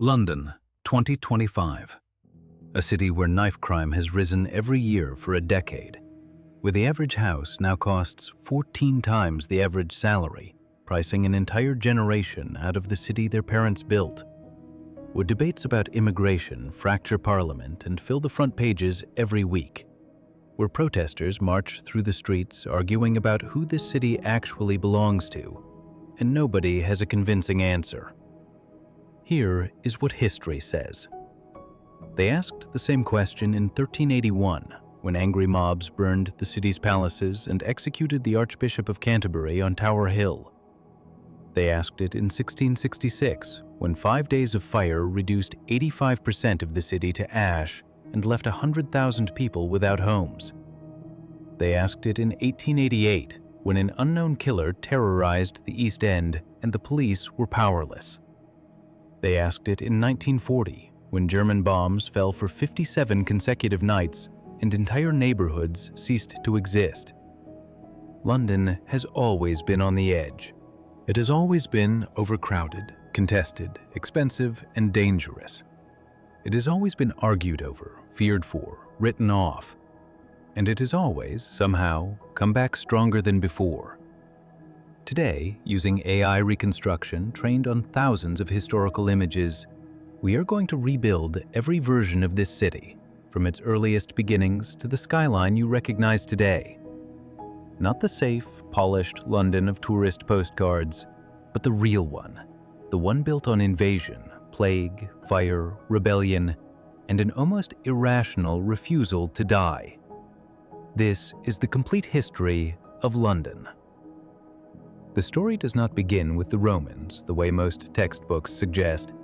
London, 2025. A city where knife crime has risen every year for a decade, where the average house now costs 14 times the average salary, pricing an entire generation out of the city their parents built. Where debates about immigration fracture Parliament and fill the front pages every week. Where protesters march through the streets arguing about who this city actually belongs to, and nobody has a convincing answer. Here is what history says. They asked the same question in 1381, when angry mobs burned the city's palaces and executed the Archbishop of Canterbury on Tower Hill. They asked it in 1666, when 5 days of fire reduced 85% of the city to ash and left 100,000 people without homes. They asked it in 1888, when an unknown killer terrorized the East End and the police were powerless. They asked it in 1940, when German bombs fell for 57 consecutive nights and entire neighborhoods ceased to exist. London has always been on the edge. It has always been overcrowded, contested, expensive, and dangerous. It has always been argued over, feared for, written off. And it has always, somehow, come back stronger than before. Today, using AI reconstruction trained on thousands of historical images, we are going to rebuild every version of this city, from its earliest beginnings to the skyline you recognize today. Not the safe, polished London of tourist postcards, but the real one, the one built on invasion, plague, fire, rebellion, and an almost irrational refusal to die. This is the complete history of London. The story does not begin with the Romans, the way most textbooks suggest.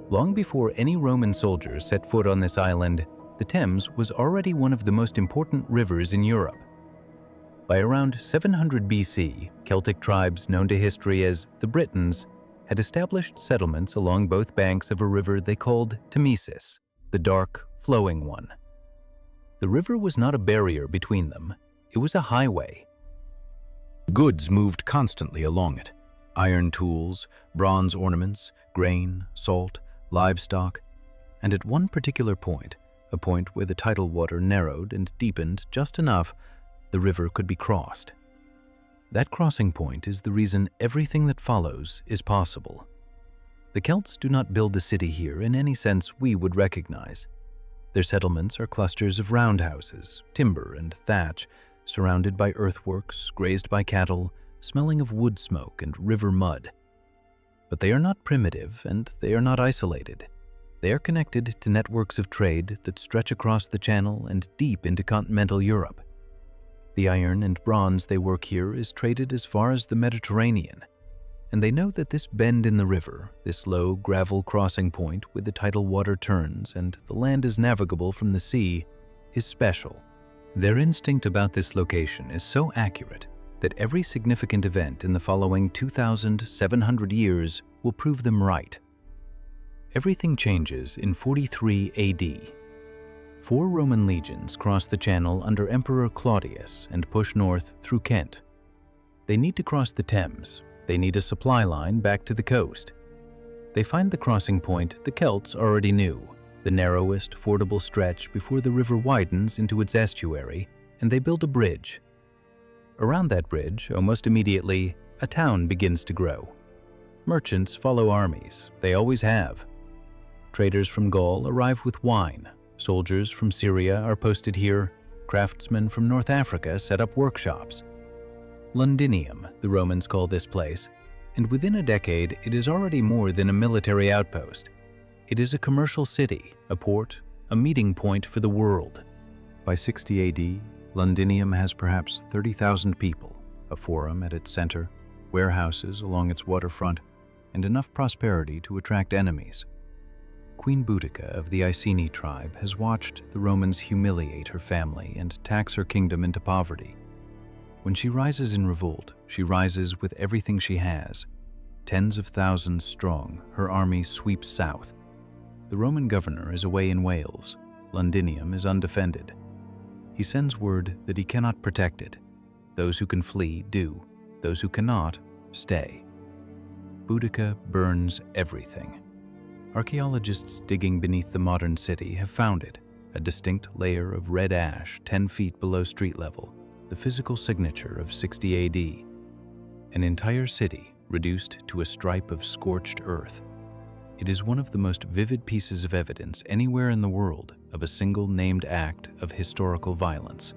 Long before any Roman soldiers set foot on this island, the Thames was already one of the most important rivers in Europe. By around 700 BC, Celtic tribes known to history as the Britons had established settlements along both banks of a river they called Thamesis, the dark, flowing one. The river was not a barrier between them, it was a highway. Goods moved constantly along it. Iron tools, bronze ornaments, grain, salt, livestock, and at one particular point, a point where the tidal water narrowed and deepened just enough, the river could be crossed. That crossing point is the reason everything that follows is possible. The Celts do not build the city here in any sense we would recognize. Their settlements are clusters of roundhouses, timber and thatch, surrounded by earthworks, grazed by cattle, smelling of wood smoke and river mud. But they are not primitive and they are not isolated. They are connected to networks of trade that stretch across the Channel and deep into continental Europe. The iron and bronze they work here is traded as far as the Mediterranean, and they know that this bend in the river, this low gravel crossing point where the tidal water turns and the land is navigable from the sea, is special. Their instinct about this location is so accurate that every significant event in the following 2,700 years will prove them right. Everything changes in 43 AD. 4 Roman legions cross the Channel under Emperor Claudius and push north through Kent. They need to cross the Thames. They need a supply line back to the coast. They find the crossing point the Celts already knew, the narrowest fordable stretch before the river widens into its estuary, and they build a bridge. Around that bridge, almost immediately, a town begins to grow. Merchants follow armies, they always have. Traders from Gaul arrive with wine, soldiers from Syria are posted here, craftsmen from North Africa set up workshops. Londinium, the Romans call this place, and within a decade it is already more than a military outpost. It is a commercial city, a port, a meeting point for the world. By 60 AD, Londinium has perhaps 30,000 people, a forum at its center, warehouses along its waterfront, and enough prosperity to attract enemies. Queen Boudicca of the Iceni tribe has watched the Romans humiliate her family and tax her kingdom into poverty. When she rises in revolt, she rises with everything she has. Tens of thousands strong, her army sweeps south. The Roman governor is away in Wales. Londinium is undefended. He sends word that he cannot protect it. Those who can flee do. Those who cannot, stay. Boudicca burns everything. archaeologists digging beneath the modern city have found it, a distinct layer of red ash 10 feet below street level, the physical signature of 60 AD. An entire city reduced to a stripe of scorched earth. It is one of the most vivid pieces of evidence anywhere in the world of a single named act of historical violence.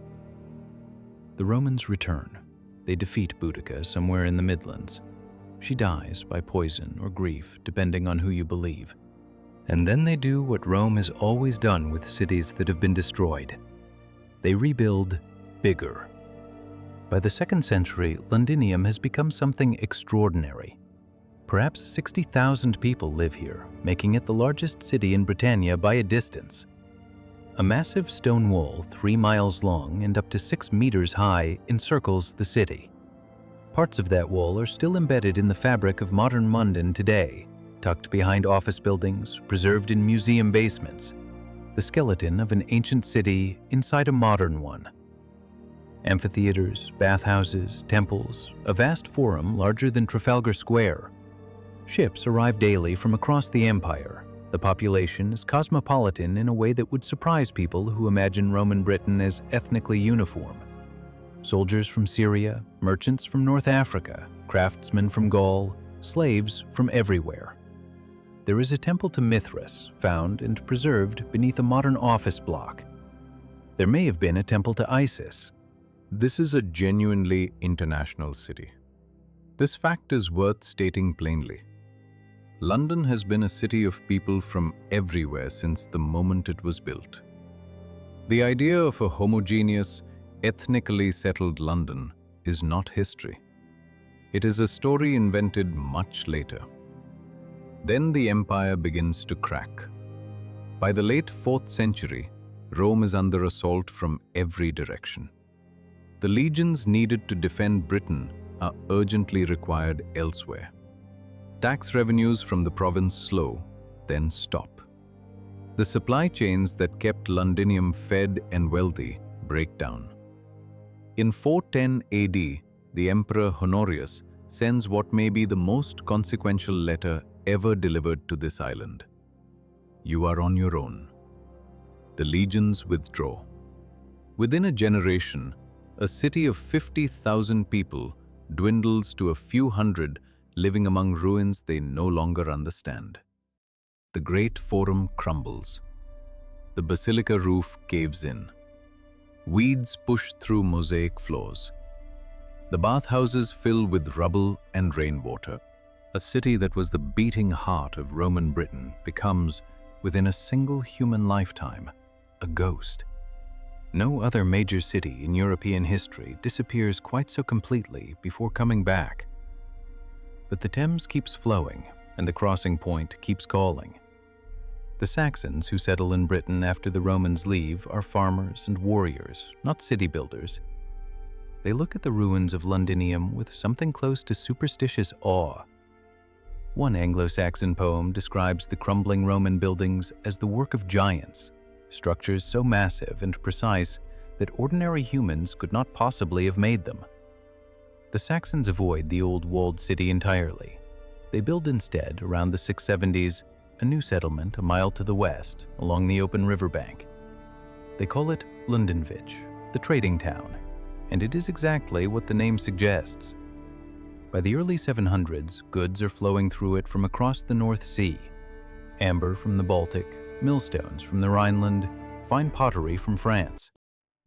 The Romans return. They defeat Boudicca somewhere in the Midlands. She dies by poison or grief, depending on who you believe. And then they do what Rome has always done with cities that have been destroyed. They rebuild bigger. By the 2nd century, Londinium has become something extraordinary. Perhaps 60,000 people live here, making it the largest city in Britannia by a distance. A massive stone wall 3 miles long and up to 6 meters high encircles the city. Parts of that wall are still embedded in the fabric of modern London today, tucked behind office buildings, preserved in museum basements. The skeleton of an ancient city inside a modern one. Amphitheaters, bathhouses, temples, a vast forum larger than Trafalgar Square. Ships arrive daily from across the empire. The population is cosmopolitan in a way that would surprise people who imagine Roman Britain as ethnically uniform. Soldiers from Syria, merchants from North Africa, craftsmen from Gaul, slaves from everywhere. There is a temple to Mithras, found and preserved beneath a modern office block. There may have been a temple to Isis. This is a genuinely international city. This fact is worth stating plainly. London has been a city of people from everywhere since the moment it was built. The idea of a homogeneous, ethnically settled London is not history. It is a story invented much later. Then the empire begins to crack. By the late 4th century, Rome is under assault from every direction. The legions needed to defend Britain are urgently required elsewhere. Tax revenues from the province slow, then stop. The supply chains that kept Londinium fed and wealthy break down. In 410 AD, the Emperor Honorius sends what may be the most consequential letter ever delivered to this island. You are on your own. The legions withdraw. Within a generation, a city of 50,000 people dwindles to a few hundred living among ruins they no longer understand. The great forum crumbles. The basilica roof caves in. Weeds push through mosaic floors. The bathhouses fill with rubble and rainwater. A city that was the beating heart of Roman Britain becomes, within a single human lifetime, a ghost. No other major city in European history disappears quite so completely before coming back. But the Thames keeps flowing, and the crossing point keeps calling. The Saxons who settle in Britain after the Romans leave are farmers and warriors, not city builders. They look at the ruins of Londinium with something close to superstitious awe. One Anglo-Saxon poem describes the crumbling Roman buildings as the work of giants, structures so massive and precise that ordinary humans could not possibly have made them. The Saxons avoid the old walled city entirely. They build instead, around the 670s, a new settlement a mile to the west, along the open riverbank. They call it Lundenwic, the trading town, and it is exactly what the name suggests. By the early 700s, goods are flowing through it from across the North Sea. Amber from the Baltic, millstones from the Rhineland, fine pottery from France.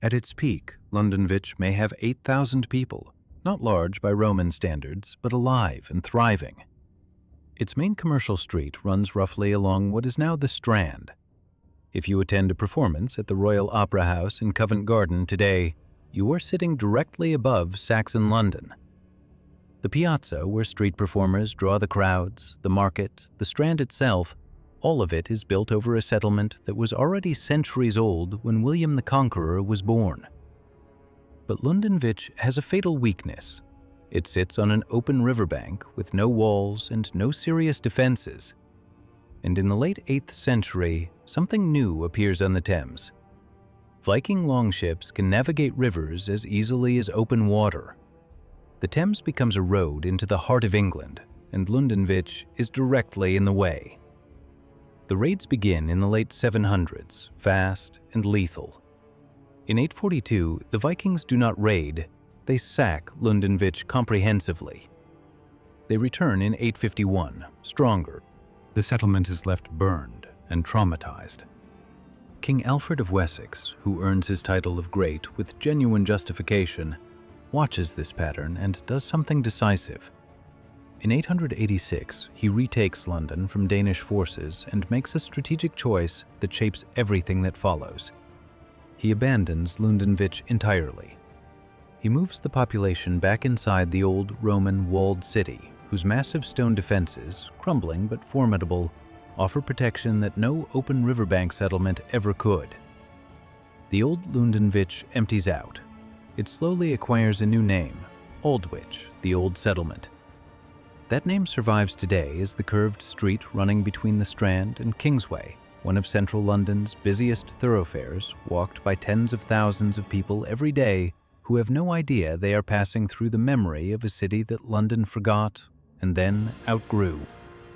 At its peak, Lundenwic may have 8,000 people, not large by Roman standards, but alive and thriving. Its main commercial street runs roughly along what is now the Strand. If you attend a performance at the Royal Opera House in Covent Garden today, you are sitting directly above Saxon London. The piazza where street performers draw the crowds, the market, the Strand itself, all of it is built over a settlement that was already centuries old when William the Conqueror was born. But Lundenwic has a fatal weakness. It sits on an open riverbank with no walls and no serious defenses. And in the late 8th century, something new appears on the Thames. Viking longships can navigate rivers as easily as open water. The Thames becomes a road into the heart of England, and Lundenwic is directly in the way. The raids begin in the late 700s, fast and lethal. In 842, the Vikings do not raid, they sack Lundenwic comprehensively. They return in 851, stronger. The settlement is left burned and traumatized. King Alfred of Wessex, who earns his title of Great with genuine justification, watches this pattern and does something decisive. In 886, he retakes London from Danish forces and makes a strategic choice that shapes everything that follows. He abandons Lundenwic entirely. He moves the population back inside the old Roman walled city, whose massive stone defenses, crumbling but formidable, offer protection that no open riverbank settlement ever could. The old Lundenwic empties out. It slowly acquires a new name, Aldwych, the Old Settlement. That name survives today as the curved street running between the Strand and Kingsway, one of central London's busiest thoroughfares, walked by tens of thousands of people every day who have no idea they are passing through the memory of a city that London forgot and then outgrew.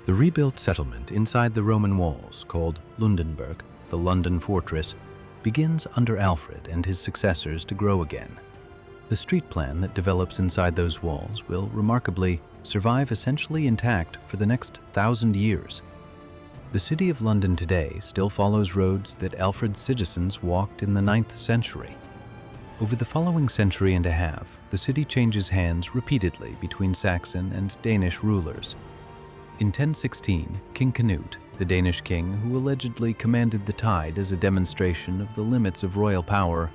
The rebuilt settlement inside the Roman walls, called Lundenburg, the London fortress, begins under Alfred and his successors to grow again. The street plan that develops inside those walls will, remarkably, survive essentially intact for the next 1,000 years. The city of London today still follows roads that Alfred's citizens walked in the 9th century. Over the following century and a half, the city changes hands repeatedly between Saxon and Danish rulers. In 1016, King Canute, the Danish king who allegedly commanded the tide as a demonstration of the limits of royal power,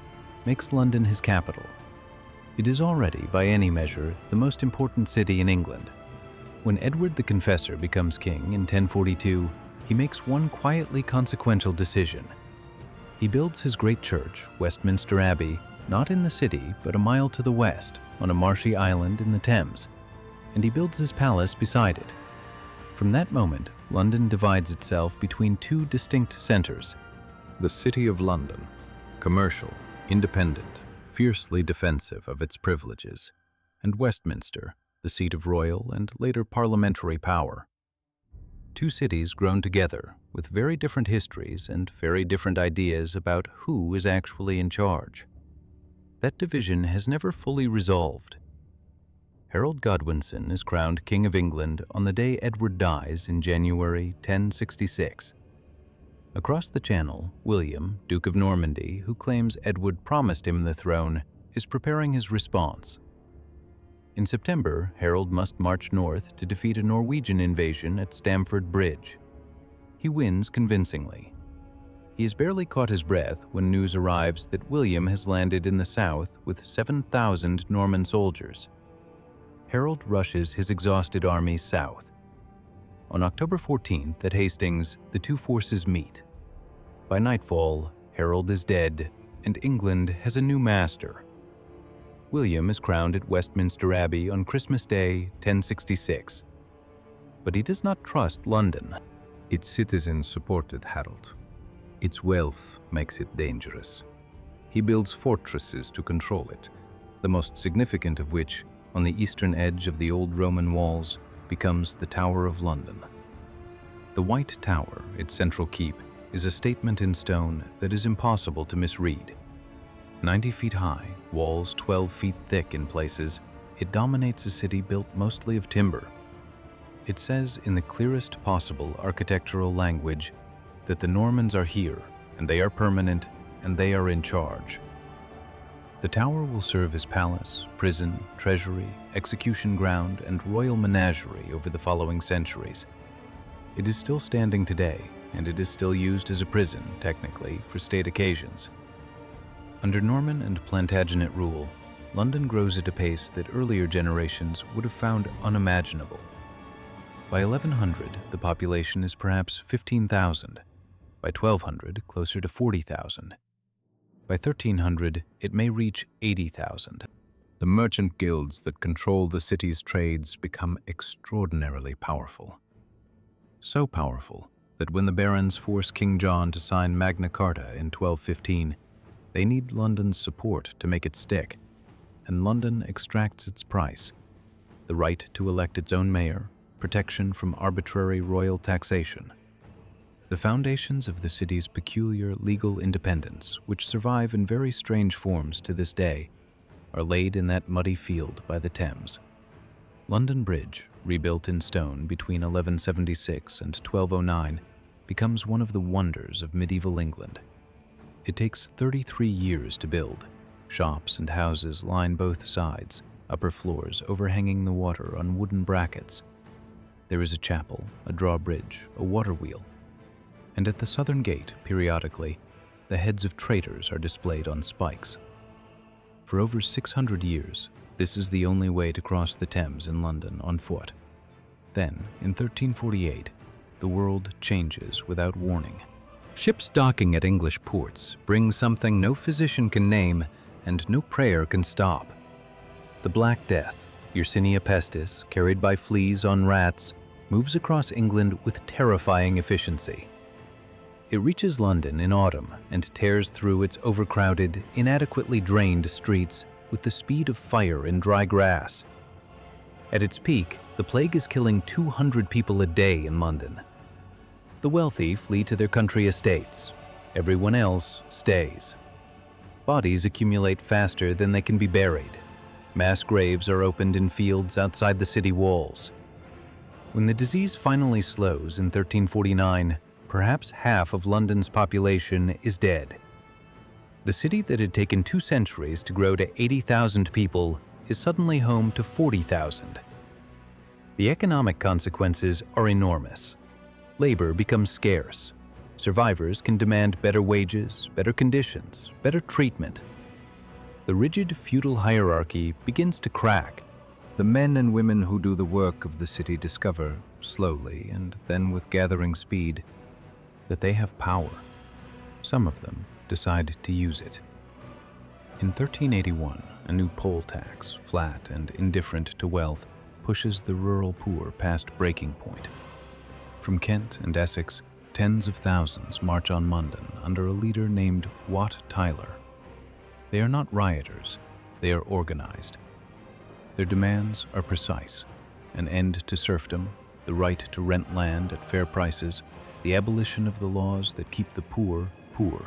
makes London his capital. It is already, by any measure, the most important city in England. When Edward the Confessor becomes king in 1042, he makes one quietly consequential decision. He builds his great church, Westminster Abbey, not in the city, but a mile to the west, on a marshy island in the Thames, and he builds his palace beside it. From that moment, London divides itself between two distinct centers. The City of London, commercial, independent, fiercely defensive of its privileges, and Westminster, the seat of royal and later parliamentary power. Two cities grown together, with very different histories and very different ideas about who is actually in charge. That division has never fully resolved. Harold Godwinson is crowned King of England on the day Edward dies in January 1066. Across the Channel, William, Duke of Normandy, who claims Edward promised him the throne, is preparing his response. In September, Harold must march north to defeat a Norwegian invasion at Stamford Bridge. He wins convincingly. He has barely caught his breath when news arrives that William has landed in the south with 7,000 Norman soldiers. Harold rushes his exhausted army south. On October 14th at Hastings, the two forces meet. By nightfall, Harold is dead, and England has a new master. William is crowned at Westminster Abbey on Christmas Day, 1066. But he does not trust London. Its citizens supported Harold. Its wealth makes it dangerous. He builds fortresses to control it, the most significant of which, on the eastern edge of the old Roman walls, becomes the Tower of London. The White Tower, its central keep, is a statement in stone that is impossible to misread. 90 feet high, walls 12 feet thick in places, it dominates a city built mostly of timber. It says in the clearest possible architectural language that the Normans are here, and they are permanent, and they are in charge. The tower will serve as palace, prison, treasury, execution ground, and royal menagerie over the following centuries. It is still standing today, and it is still used as a prison, technically, for state occasions. Under Norman and Plantagenet rule, London grows at a pace that earlier generations would have found unimaginable. By 1100, the population is perhaps 15,000. By 1200, closer to 40,000. By 1300, it may reach 80,000. The merchant guilds that control the city's trades become extraordinarily powerful. So powerful that when the barons force King John to sign Magna Carta in 1215, they need London's support to make it stick, and London extracts its price: the right to elect its own mayor, protection from arbitrary royal taxation. The foundations of the city's peculiar legal independence, which survive in very strange forms to this day, are laid in that muddy field by the Thames. London Bridge, rebuilt in stone between 1176 and 1209, becomes one of the wonders of medieval England. It takes 33 years to build. Shops and houses line both sides, upper floors overhanging the water on wooden brackets. There is a chapel, a drawbridge, a water wheel, and at the southern gate, periodically, the heads of traitors are displayed on spikes. For over 600 years, this is the only way to cross the Thames in London on foot. Then, in 1348, the world changes without warning. Ships docking at English ports bring something no physician can name and no prayer can stop. The Black Death, Yersinia pestis, carried by fleas on rats, moves across England with terrifying efficiency. It reaches London in autumn and tears through its overcrowded, inadequately drained streets with the speed of fire in dry grass. At its peak, the plague is killing 200 people a day in London. The wealthy flee to their country estates. Everyone else stays. Bodies accumulate faster than they can be buried. Mass graves are opened in fields outside the city walls. When the disease finally slows in 1349, perhaps half of London's population is dead. The city that had taken 2 centuries to grow to 80,000 people is suddenly home to 40,000. The economic consequences are enormous. Labor becomes scarce. Survivors can demand better wages, better conditions, better treatment. The rigid feudal hierarchy begins to crack. The men and women who do the work of the city discover, slowly and then with gathering speed, that they have power. Some of them decide to use it. In 1381, a new poll tax, flat and indifferent to wealth, pushes the rural poor past breaking point. From Kent and Essex, tens of thousands march on London under a leader named Wat Tyler. They are not rioters, they are organized. Their demands are precise: an end to serfdom, the right to rent land at fair prices, the abolition of the laws that keep the poor poor.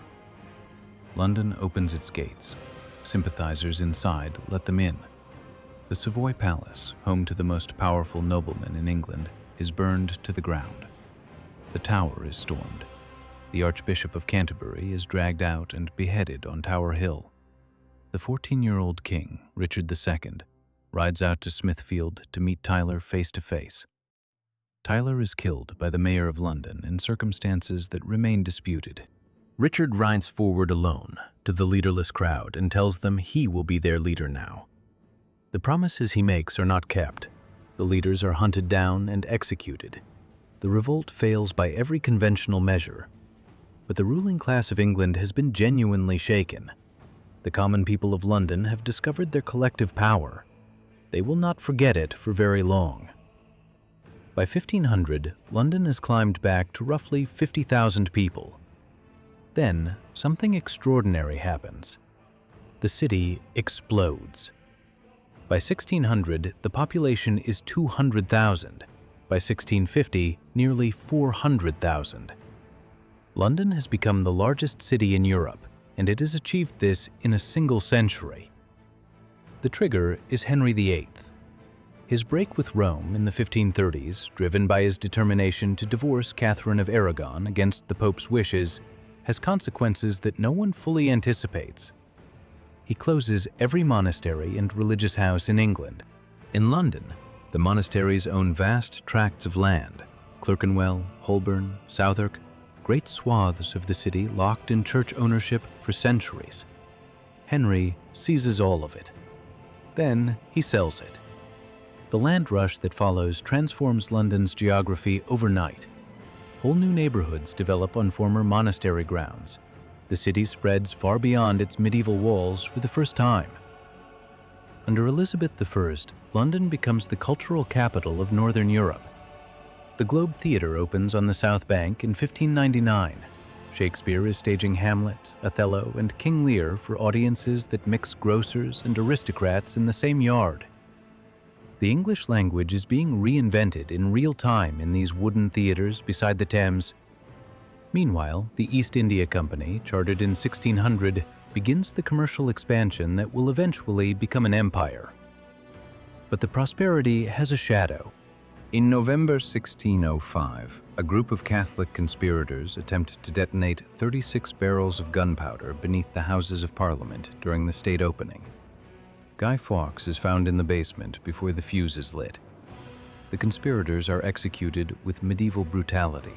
London opens its gates. Sympathizers inside let them in. The Savoy Palace, home to the most powerful nobleman in England, is burned to the ground. The Tower is stormed. The Archbishop of Canterbury is dragged out and beheaded on Tower Hill. The 14-year-old king, Richard II, rides out to Smithfield to meet Tyler face to face. Tyler is killed by the mayor of London in circumstances that remain disputed. Richard rides forward alone to the leaderless crowd and tells them he will be their leader now. The promises he makes are not kept. The leaders are hunted down and executed. The revolt fails by every conventional measure. But the ruling class of England has been genuinely shaken. The common people of London have discovered their collective power. They will not forget it for very long. By 1500, London has climbed back to roughly 50,000 people. Then, something extraordinary happens. The city explodes. By 1600, the population is 200,000. By 1650, nearly 400,000. London has become the largest city in Europe, and it has achieved this in a single century. The trigger is Henry VIII. His break with Rome in the 1530s, driven by his determination to divorce Catherine of Aragon against the Pope's wishes, has consequences that no one fully anticipates. He closes every monastery and religious house in England. In London, the monasteries own vast tracts of land: Clerkenwell, Holborn, Southwark, great swaths of the city locked in church ownership for centuries. Henry seizes all of it. Then he sells it. The land rush that follows transforms London's geography overnight. Whole new neighborhoods develop on former monastery grounds. The city spreads far beyond its medieval walls for the first time. Under Elizabeth I, London becomes the cultural capital of Northern Europe. The Globe Theatre opens on the South Bank in 1599. Shakespeare is staging Hamlet, Othello, and King Lear for audiences that mix grocers and aristocrats in the same yard. The English language is being reinvented in real time in these wooden theaters beside the Thames. Meanwhile, the East India Company, chartered in 1600, begins the commercial expansion that will eventually become an empire. But the prosperity has a shadow. In November 1605, a group of Catholic conspirators attempt to detonate 36 barrels of gunpowder beneath the Houses of Parliament during the state opening. Guy Fawkes is found in the basement before the fuse is lit. The conspirators are executed with medieval brutality.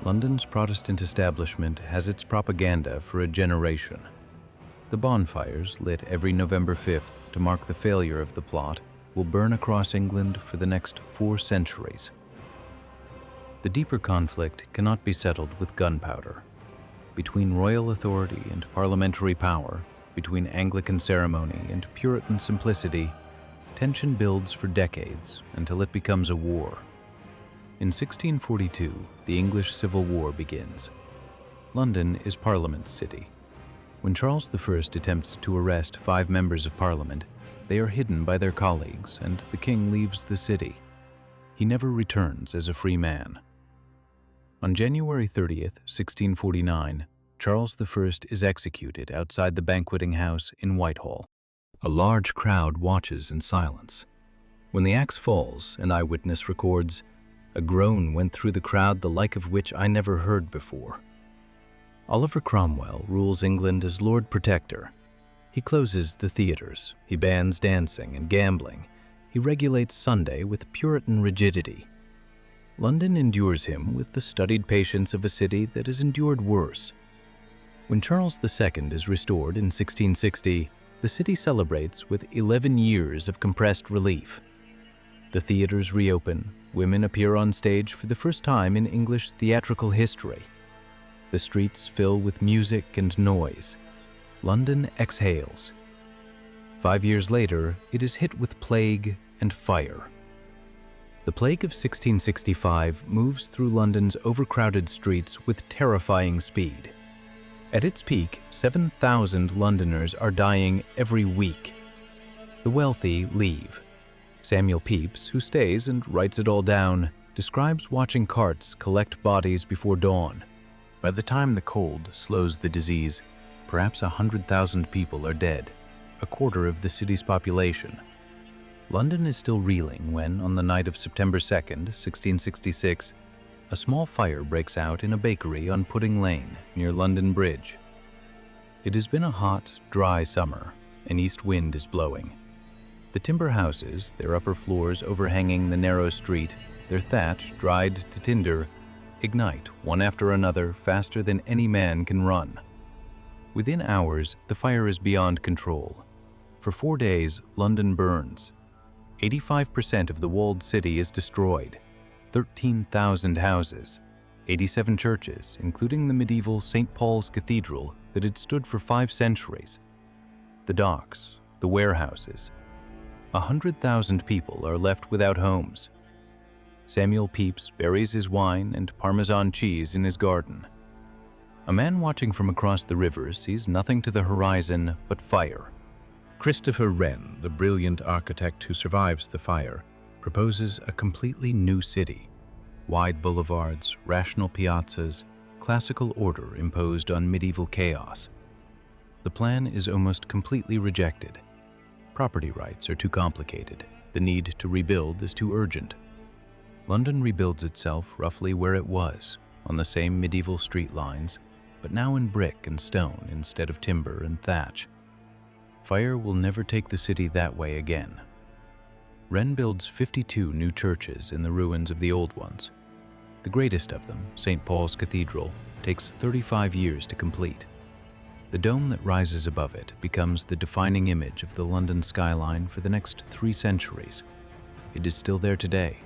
London's Protestant establishment has its propaganda for a generation. The bonfires, lit every November 5th to mark the failure of the plot, will burn across England for the next 4 centuries. The deeper conflict cannot be settled with gunpowder. Between royal authority and parliamentary power, between Anglican ceremony and Puritan simplicity, tension builds for decades until it becomes a war. In 1642, the English Civil War begins. London is Parliament's city. When Charles I attempts to arrest 5 members of Parliament, they are hidden by their colleagues and the king leaves the city. He never returns as a free man. On January 30th, 1649, Charles I is executed outside the banqueting house in Whitehall. A large crowd watches in silence. When the axe falls, an eyewitness records, "A groan went through the crowd the like of which I never heard before." Oliver Cromwell rules England as Lord Protector. He closes the theaters, he bans dancing and gambling, he regulates Sunday with Puritan rigidity. London endures him with the studied patience of a city that has endured worse. When Charles II is restored in 1660, the city celebrates with 11 years of compressed relief. The theaters reopen, women appear on stage for the first time in English theatrical history. The streets fill with music and noise. London exhales. 5 years later, it is hit with plague and fire. The plague of 1665 moves through London's overcrowded streets with terrifying speed. At its peak, 7,000 Londoners are dying every week. The wealthy leave. Samuel Pepys, who stays and writes it all down, describes watching carts collect bodies before dawn. By the time the cold slows the disease, perhaps 100,000 people are dead, a quarter of the city's population. London is still reeling when, on the night of September 2nd, 1666, a small fire breaks out in a bakery on Pudding Lane near London Bridge. It has been a hot, dry summer. An east wind is blowing. The timber houses, their upper floors overhanging the narrow street, their thatch dried to tinder, ignite one after another faster than any man can run. Within hours, the fire is beyond control. For 4 days, London burns. 85% of the walled city is destroyed. 13,000 houses, 87 churches, including the medieval St. Paul's Cathedral that had stood for 5 centuries, the docks, the warehouses. 100,000 people are left without homes. Samuel Pepys buries his wine and Parmesan cheese in his garden. A man watching from across the river sees nothing to the horizon but fire. Christopher Wren, the brilliant architect who survives the fire, proposes a completely new city. Wide boulevards, rational piazzas, classical order imposed on medieval chaos. The plan is almost completely rejected. Property rights are too complicated. The need to rebuild is too urgent. London rebuilds itself roughly where it was, on the same medieval street lines, but now in brick and stone instead of timber and thatch. Fire will never take the city that way again. Wren builds 52 new churches in the ruins of the old ones. The greatest of them, St. Paul's Cathedral, takes 35 years to complete. The dome that rises above it becomes the defining image of the London skyline for the next 3 centuries. It is still there today.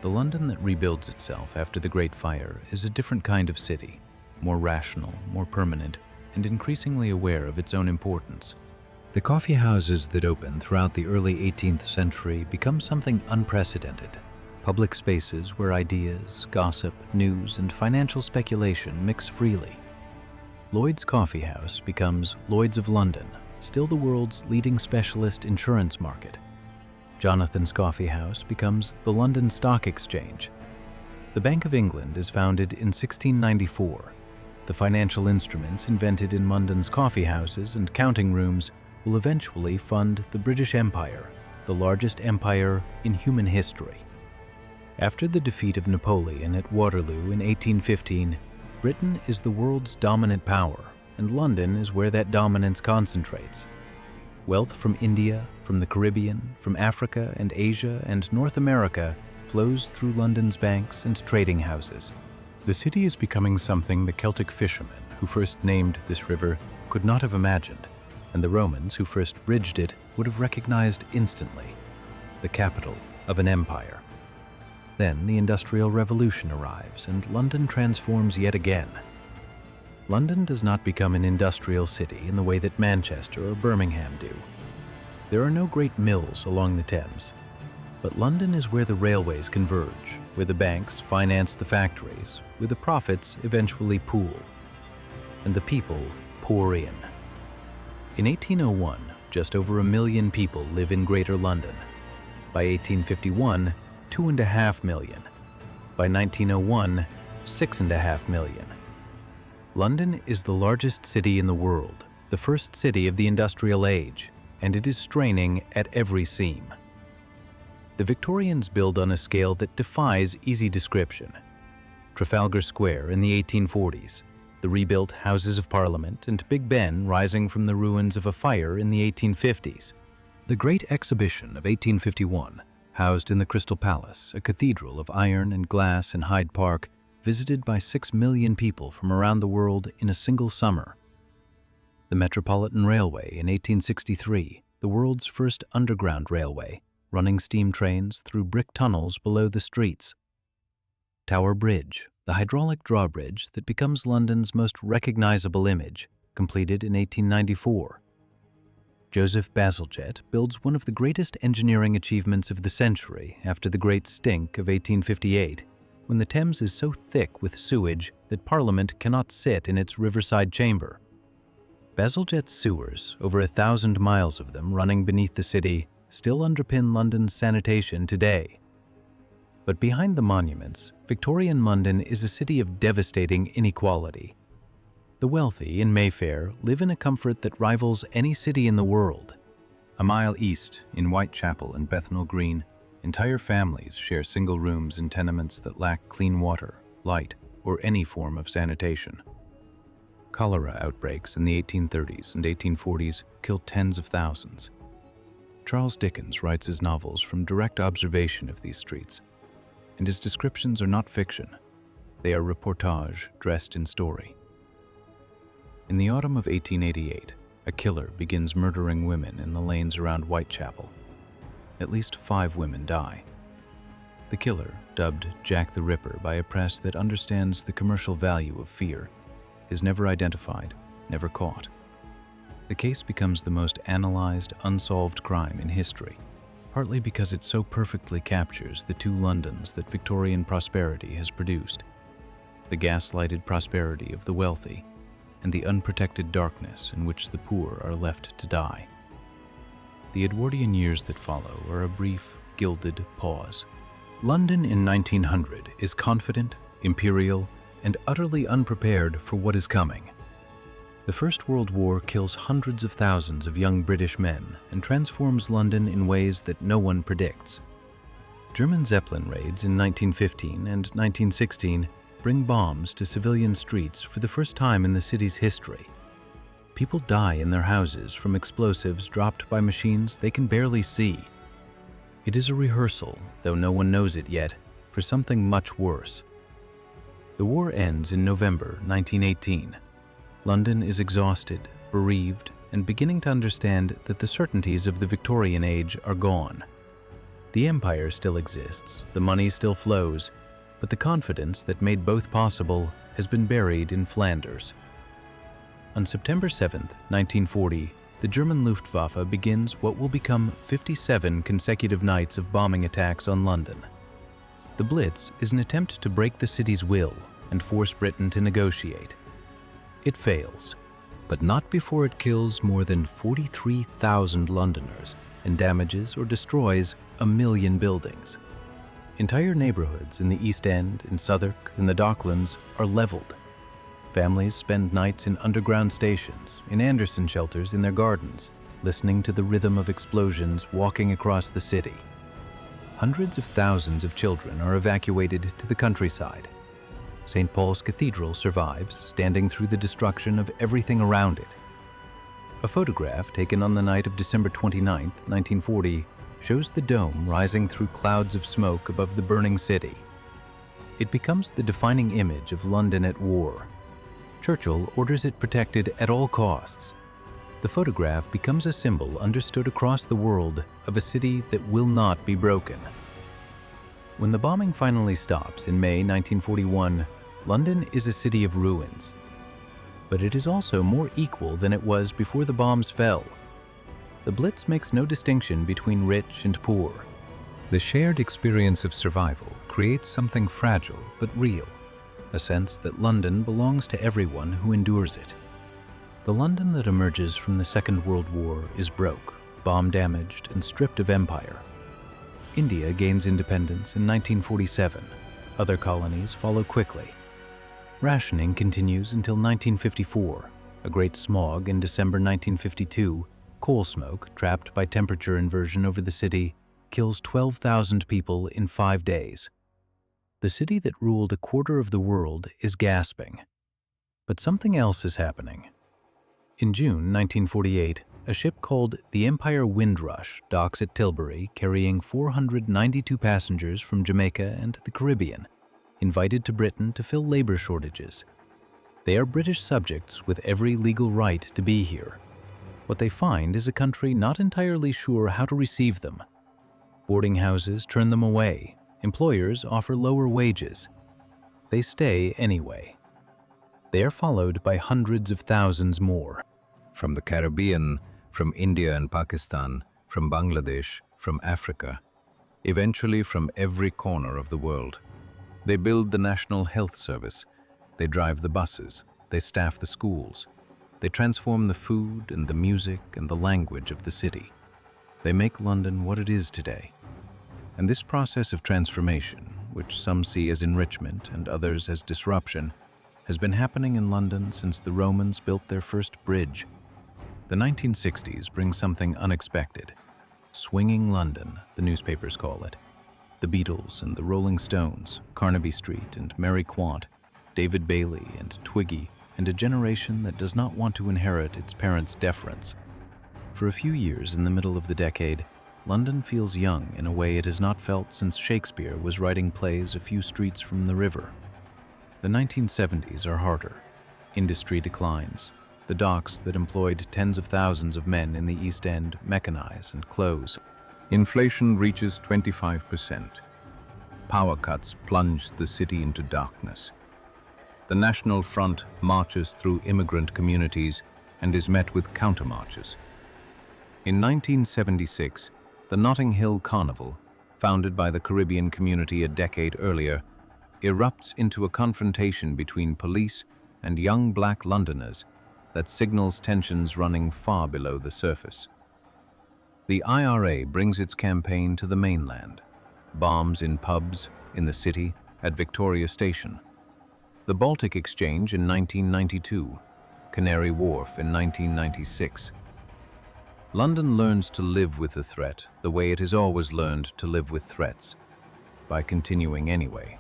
The London that rebuilds itself after the Great Fire is a different kind of city, more rational, more permanent, and increasingly aware of its own importance. The coffee houses that open throughout the early 18th century become something unprecedented. Public spaces where ideas, gossip, news, and financial speculation mix freely. Lloyd's Coffee House becomes Lloyd's of London, still the world's leading specialist insurance market. Jonathan's Coffee House becomes the London Stock Exchange. The Bank of England is founded in 1694. The financial instruments invented in London's coffee houses and counting rooms will eventually fund the British Empire, the largest empire in human history. After the defeat of Napoleon at Waterloo in 1815, Britain is the world's dominant power, and London is where that dominance concentrates. Wealth from India, from the Caribbean, from Africa and Asia and North America flows through London's banks and trading houses. The city is becoming something the Celtic fishermen who first named this river could not have imagined, and the Romans who first bridged it would have recognized instantly: the capital of an empire. Then the Industrial Revolution arrives, and London transforms yet again. London does not become an industrial city in the way that Manchester or Birmingham do. There are no great mills along the Thames, but London is where the railways converge, where the banks finance the factories, where the profits eventually pool, and the people pour in. In 1801, just over 1 million people live in Greater London. By 1851, 2.5 million. By 1901, 6.5 million. London is the largest city in the world, the first city of the industrial age, and it is straining at every seam. The Victorians build on a scale that defies easy description. Trafalgar Square in the 1840s, the rebuilt Houses of Parliament, and Big Ben rising from the ruins of a fire in the 1850s. The Great Exhibition of 1851, housed in the Crystal Palace, a cathedral of iron and glass in Hyde Park, visited by 6 million people from around the world in a single summer. The Metropolitan Railway in 1863, the world's first underground railway, running steam trains through brick tunnels below the streets. Tower Bridge, the hydraulic drawbridge that becomes London's most recognizable image, completed in 1894. Joseph Bazalgette builds one of the greatest engineering achievements of the century after the Great Stink of 1858, when the Thames is so thick with sewage that Parliament cannot sit in its riverside chamber. Bazalgette's sewers, over 1,000 miles of them running beneath the city, still underpin London's sanitation today. But behind the monuments, Victorian London is a city of devastating inequality. The wealthy in Mayfair live in a comfort that rivals any city in the world. A mile east, in Whitechapel and Bethnal Green, entire families share single rooms in tenements that lack clean water, light, or any form of sanitation. Cholera outbreaks in the 1830s and 1840s killed tens of thousands. Charles Dickens writes his novels from direct observation of these streets, and his descriptions are not fiction. They are reportage dressed in story. In the autumn of 1888, a killer begins murdering women in the lanes around Whitechapel. At least 5 women die. The killer, dubbed Jack the Ripper by a press that understands the commercial value of fear, is never identified, never caught. The case becomes the most analyzed, unsolved crime in history, partly because it so perfectly captures the two Londons that Victorian prosperity has produced: the gaslighted prosperity of the wealthy and the unprotected darkness in which the poor are left to die. The Edwardian years that follow are a brief, gilded pause. London in 1900 is confident, imperial, and utterly unprepared for what is coming. The First World War kills hundreds of thousands of young British men and transforms London in ways that no one predicts. German Zeppelin raids in 1915 and 1916 bring bombs to civilian streets for the first time in the city's history. People die in their houses from explosives dropped by machines they can barely see. It is a rehearsal, though no one knows it yet, for something much worse. The war ends in November 1918. London is exhausted, bereaved, and beginning to understand that the certainties of the Victorian age are gone. The empire still exists, the money still flows, but the confidence that made both possible has been buried in Flanders. On September 7, 1940, the German Luftwaffe begins what will become 57 consecutive nights of bombing attacks on London. The Blitz is an attempt to break the city's will and force Britain to negotiate. It fails, but not before it kills more than 43,000 Londoners and damages or destroys 1 million buildings. Entire neighborhoods in the East End, in Southwark, in the Docklands are leveled. Families spend nights in underground stations, in Anderson shelters in their gardens, listening to the rhythm of explosions walking across the city. Hundreds of thousands of children are evacuated to the countryside. St. Paul's Cathedral survives, standing through the destruction of everything around it. A photograph taken on the night of December 29, 1940, shows the dome rising through clouds of smoke above the burning city. It becomes the defining image of London at war. Churchill orders it protected at all costs. The photograph becomes a symbol understood across the world of a city that will not be broken. When the bombing finally stops in May 1941, London is a city of ruins. But it is also more equal than it was before the bombs fell. The Blitz makes no distinction between rich and poor. The shared experience of survival creates something fragile but real, a sense that London belongs to everyone who endures it. The London that emerges from the Second World War is broke, bomb-damaged, and stripped of empire. India gains independence in 1947. Other colonies follow quickly. Rationing continues until 1954. A great smog in December 1952, coal smoke trapped by temperature inversion over the city, kills 12,000 people in 5 days. The city that ruled a quarter of the world is gasping. But something else is happening. In June 1948, a ship called the Empire Windrush docks at Tilbury carrying 492 passengers from Jamaica and the Caribbean, invited to Britain to fill labor shortages. They are British subjects with every legal right to be here. What they find is a country not entirely sure how to receive them. Boarding houses turn them away. Employers offer lower wages. They stay anyway. They are followed by hundreds of thousands more. From the Caribbean, from India and Pakistan, from Bangladesh, from Africa, eventually from every corner of the world. They build the National Health Service. They drive the buses. They staff the schools. They transform the food and the music and the language of the city. They make London what it is today. And this process of transformation, which some see as enrichment and others as disruption, has been happening in London since the Romans built their first bridge. The 1960s bring something unexpected. Swinging London, the newspapers call it. The Beatles and the Rolling Stones, Carnaby Street and Mary Quant, David Bailey and Twiggy, and a generation that does not want to inherit its parents' deference. For a few years in the middle of the decade, London feels young in a way it has not felt since Shakespeare was writing plays a few streets from the river. The 1970s are harder. Industry declines. The docks that employed tens of thousands of men in the East End mechanize and close. Inflation reaches 25%. Power cuts plunge the city into darkness. The National Front marches through immigrant communities and is met with countermarches. In 1976, the Notting Hill Carnival, founded by the Caribbean community a decade earlier, erupts into a confrontation between police and young black Londoners that signals tensions running far below the surface. The IRA brings its campaign to the mainland. Bombs in pubs, in the city, at Victoria Station. The Baltic Exchange in 1992. Canary Wharf in 1996. London learns to live with the threat the way it has always learned to live with threats, by continuing anyway.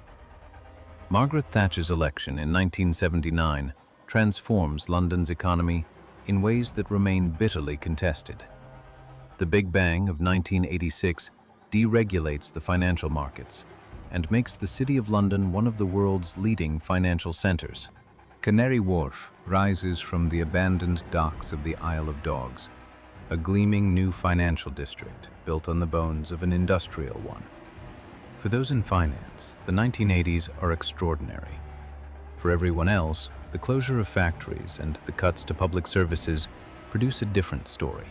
Margaret Thatcher's election in 1979 transforms London's economy in ways that remain bitterly contested. The Big Bang of 1986 deregulates the financial markets and makes the City of London one of the world's leading financial centers. Canary Wharf rises from the abandoned docks of the Isle of Dogs, a gleaming new financial district built on the bones of an industrial one. For those in finance, the 1980s are extraordinary. For everyone else, the closure of factories and the cuts to public services produce a different story.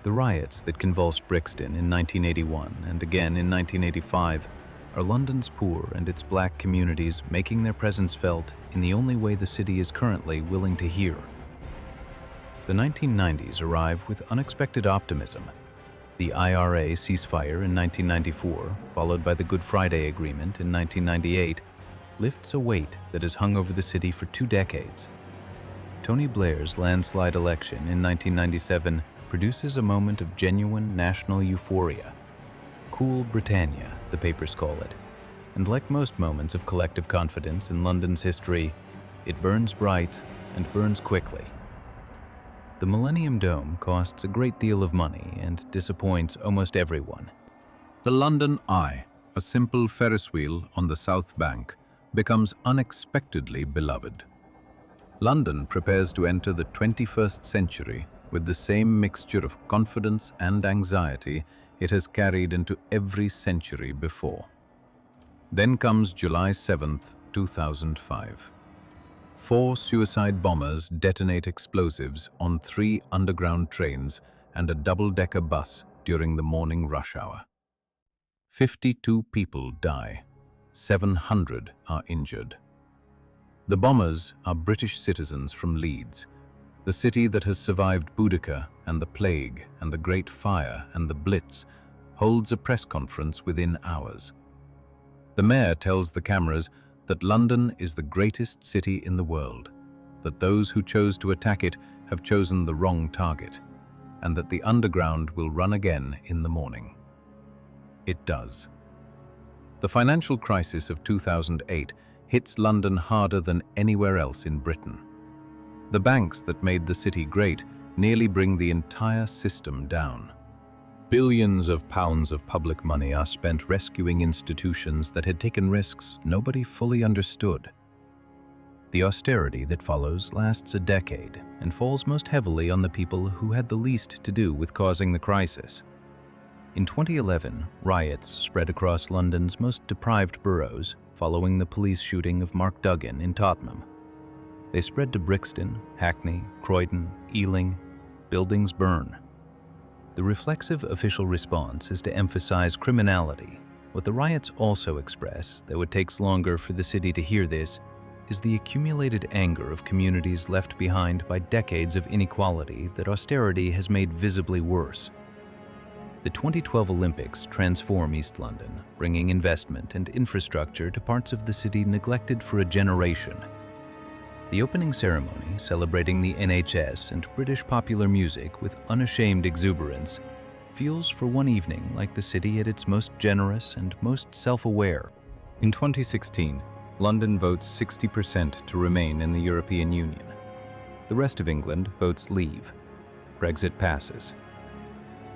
The riots that convulsed Brixton in 1981 and again in 1985 are London's poor and its black communities making their presence felt in the only way the city is currently willing to hear. The 1990s arrive with unexpected optimism. The IRA ceasefire in 1994, followed by the Good Friday Agreement in 1998, lifts a weight that has hung over the city for 2 decades. Tony Blair's landslide election in 1997 produces a moment of genuine national euphoria. Cool Britannia, the papers call it. And like most moments of collective confidence in London's history, it burns bright and burns quickly. The Millennium Dome costs a great deal of money and disappoints almost everyone. The London Eye, a simple Ferris wheel on the South Bank, becomes unexpectedly beloved. London prepares to enter the 21st century with the same mixture of confidence and anxiety it has carried into every century before. Then comes July 7, 2005. 4 suicide bombers detonate explosives on 3 underground trains and a double-decker bus during the morning rush hour. 52 people die. 700 are injured. The bombers are British citizens from Leeds, the city that has survived Boudicca and the Plague and the Great Fire and the Blitz, holds a press conference within hours. The mayor tells the cameras that London is the greatest city in the world, that those who chose to attack it have chosen the wrong target, and that the underground will run again in the morning. It does. The financial crisis of 2008 hits London harder than anywhere else in Britain. The banks that made the city great nearly bring the entire system down. Billions of pounds of public money are spent rescuing institutions that had taken risks nobody fully understood. The austerity that follows lasts a decade and falls most heavily on the people who had the least to do with causing the crisis. In 2011, riots spread across London's most deprived boroughs following the police shooting of Mark Duggan in Tottenham. They spread to Brixton, Hackney, Croydon, Ealing. Buildings burn. The reflexive official response is to emphasize criminality. What the riots also express, though it takes longer for the city to hear this, is the accumulated anger of communities left behind by decades of inequality that austerity has made visibly worse. The 2012 Olympics transform East London, bringing investment and infrastructure to parts of the city neglected for a generation. The opening ceremony, celebrating the NHS and British popular music with unashamed exuberance, feels for one evening like the city at its most generous and most self-aware. In 2016, London votes 60% to remain in the European Union. The rest of England votes leave. Brexit passes.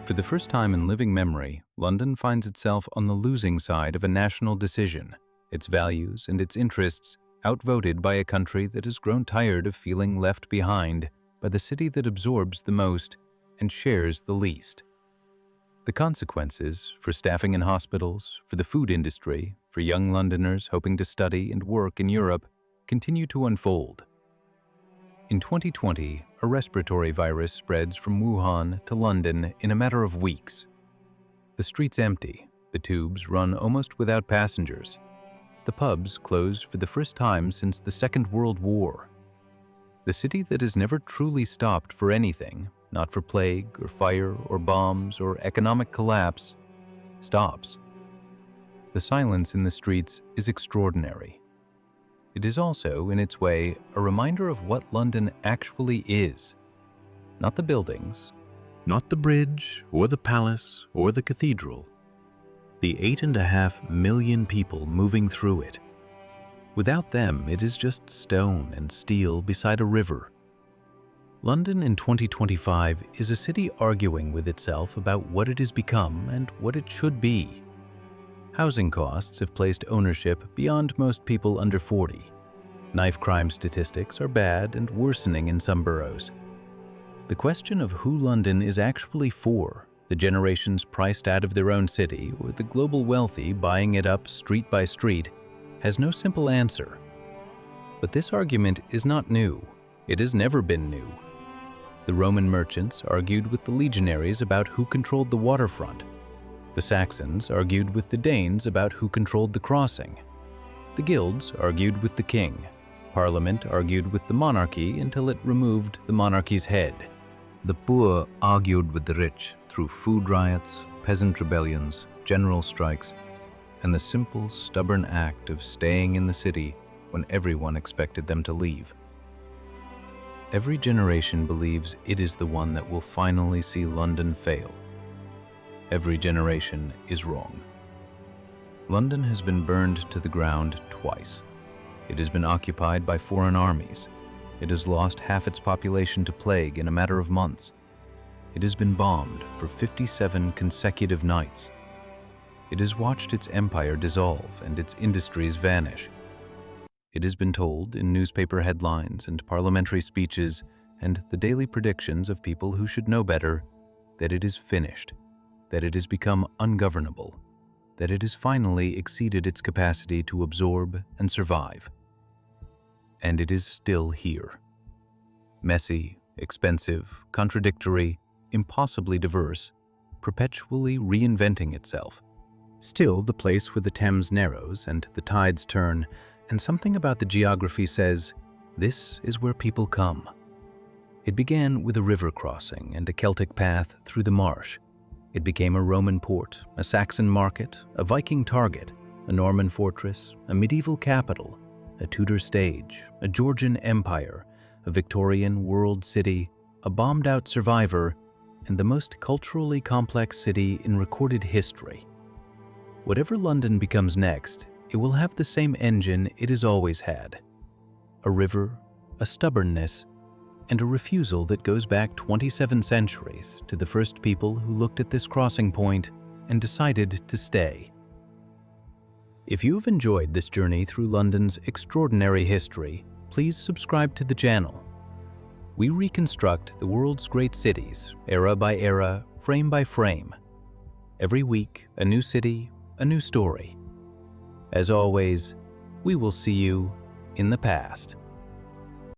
For the first time in living memory, London finds itself on the losing side of a national decision, its values and its interests outvoted by a country that has grown tired of feeling left behind by the city that absorbs the most and shares the least. The consequences for staffing in hospitals, for the food industry, for young Londoners hoping to study and work in Europe continue to unfold. In 2020, a respiratory virus spreads from Wuhan to London in a matter of weeks. The streets empty, the tubes run almost without passengers. The pubs close for the first time since the Second World War. The city that has never truly stopped for anything, not for plague or fire or bombs or economic collapse, stops. The silence in the streets is extraordinary. It is also, in its way, a reminder of what London actually is. Not the buildings, not the bridge or the palace or the cathedral. The 8.5 million people moving through it. Without them, it is just stone and steel beside a river. London in 2025 is a city arguing with itself about what it has become and what it should be. Housing costs have placed ownership beyond most people under 40. Knife crime statistics are bad and worsening in some boroughs. The question of who London is actually for, the generations priced out of their own city or the global wealthy buying it up street by street, has no simple answer. But this argument is not new. It has never been new. The Roman merchants argued with the legionaries about who controlled the waterfront. The Saxons argued with the Danes about who controlled the crossing. The guilds argued with the king. Parliament argued with the monarchy until it removed the monarchy's head. The poor argued with the rich through food riots, peasant rebellions, general strikes, and the simple, stubborn act of staying in the city when everyone expected them to leave. Every generation believes it is the one that will finally see London fail. Every generation is wrong. London has been burned to the ground twice. It has been occupied by foreign armies. It has lost half its population to plague in a matter of months. It has been bombed for 57 consecutive nights. It has watched its empire dissolve and its industries vanish. It has been told in newspaper headlines and parliamentary speeches and the daily predictions of people who should know better that it is finished, that it has become ungovernable, that it has finally exceeded its capacity to absorb and survive. And it is still here. Messy, expensive, contradictory, impossibly diverse, perpetually reinventing itself. Still the place where the Thames narrows and the tides turn, and something about the geography says, this is where people come. It began with a river crossing and a Celtic path through the marsh. It became a Roman port, a Saxon market, a Viking target, a Norman fortress, a medieval capital, a Tudor stage, a Georgian empire, a Victorian world city, a bombed-out survivor, and the most culturally complex city in recorded history. Whatever London becomes next, it will have the same engine it has always had. A river, a stubbornness, and a refusal that goes back 27 centuries to the first people who looked at this crossing point and decided to stay. If you have enjoyed this journey through London's extraordinary history, please subscribe to the channel. We reconstruct the world's great cities, era by era, frame by frame. Every week, a new city, a new story. As always, we will see you in the past.